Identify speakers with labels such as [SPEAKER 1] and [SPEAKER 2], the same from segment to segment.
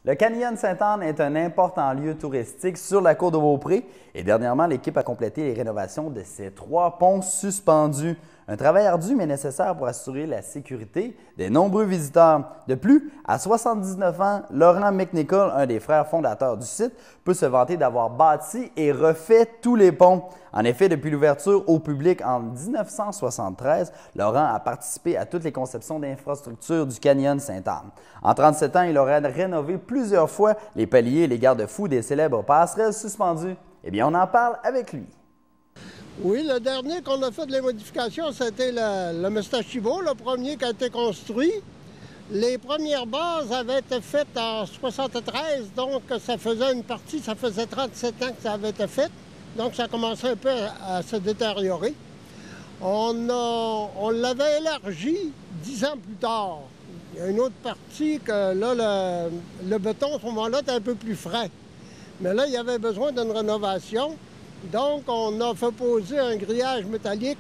[SPEAKER 1] Le Canyon Sainte-Anne est un important lieu touristique sur la côte de Beaupré et dernièrement, l'équipe a complété les rénovations de ses 3 ponts suspendus. Un travail ardu mais nécessaire pour assurer la sécurité des nombreux visiteurs. De plus, à 79 ans, Laurent McNichol, un des frères fondateurs du site, peut se vanter d'avoir bâti et refait tous les ponts. En effet, depuis l'ouverture au public en 1973, Laurent a participé à toutes les conceptions d'infrastructures du Canyon Sainte-Anne. En 37 ans, il aurait rénové plusieurs fois les paliers et les garde-fous des célèbres passerelles suspendues. Eh bien, on en parle avec lui.
[SPEAKER 2] Oui, le dernier qu'on a fait de les modifications, c'était le Mustachibo, le premier qui a été construit. Les premières bases avaient été faites en 73, donc ça faisait une partie, ça faisait 37 ans que ça avait été fait. Donc ça commençait un peu à se détériorer. On l'avait élargi 10 ans plus tard. Il y a une autre partie que là, le béton, à ce moment-là, était un peu plus frais. Mais là, il y avait besoin d'une rénovation. Donc, on a fait poser un grillage métallique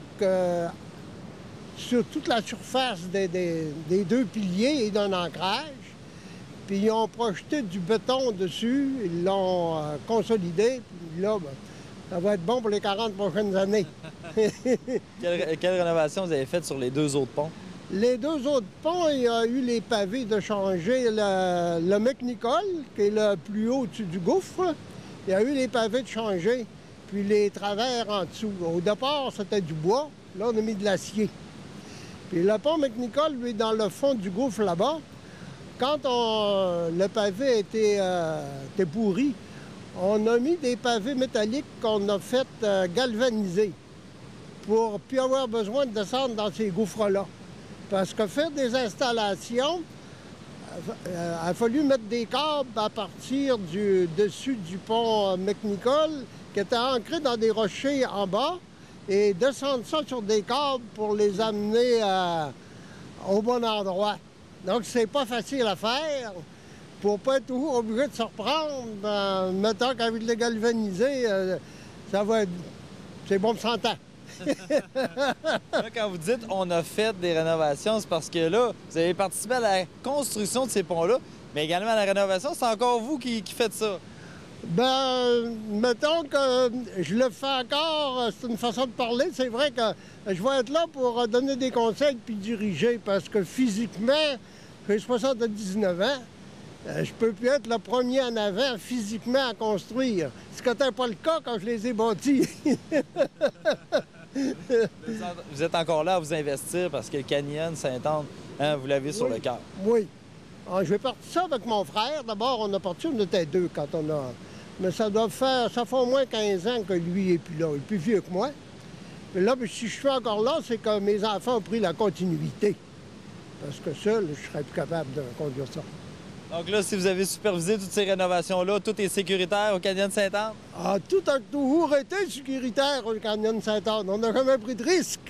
[SPEAKER 2] sur toute la surface des 2 piliers et d'un ancrage. Puis, ils ont projeté du béton dessus, ils l'ont consolidé. Puis là, ben, ça va être bon pour les 40 prochaines années.
[SPEAKER 3] Quelle rénovation vous avez faite sur les 2 autres ponts?
[SPEAKER 2] Les 2 autres ponts, il y a eu les pavés de changer. Le McNichol, qui est le plus haut au-dessus du gouffre, il y a eu les pavés de changer. Puis les travers en dessous. Au départ, c'était du bois. Là, on a mis de l'acier. Puis le pont McNichol, lui, dans le fond du gouffre là-bas, quand le pavé était pourri, on a mis des pavés métalliques qu'on a fait galvaniser pour ne plus avoir besoin de descendre dans ces gouffres-là. Parce que faire des installations, il a fallu mettre des câbles à partir du dessus du pont McNichol qui étaient ancrés dans des rochers en bas et descendre ça sur des câbles pour les amener au bon endroit. Donc, c'est pas facile à faire pour pas être toujours obligé de se reprendre. Mettons qu'avec le galvanisé, ça va être... C'est bon pour 100 ans.
[SPEAKER 3] Là, quand vous dites « on a fait des rénovations », c'est parce que là, vous avez participé à la construction de ces ponts-là, mais également à la rénovation, c'est encore vous qui faites ça.
[SPEAKER 2] Ben, mettons que je le fais encore, c'est une façon de parler. C'est vrai que je vais être là pour donner des conseils puis diriger parce que physiquement, j'ai 79 ans. Je peux plus être le premier en avant physiquement à construire. Ce qui n'était pas le cas quand je les ai bâtis.
[SPEAKER 3] Vous êtes encore là à vous investir parce que le Canyon Sainte-Anne, hein, vous l'avez sur le cœur.
[SPEAKER 2] Oui. Alors, je vais partir ça avec mon frère. D'abord, on était 2 quand on a... Mais ça fait au moins 15 ans que lui est plus là. Il est plus vieux que moi. Mais là, si je suis encore là, c'est que mes enfants ont pris la continuité. Parce que seul, je serais plus capable de conduire ça.
[SPEAKER 3] Donc là, si vous avez supervisé toutes ces rénovations-là, tout est sécuritaire au Canyon Sainte-Anne?
[SPEAKER 2] Ah, tout a toujours été sécuritaire au Canyon Sainte-Anne. On n'a jamais pris de risque.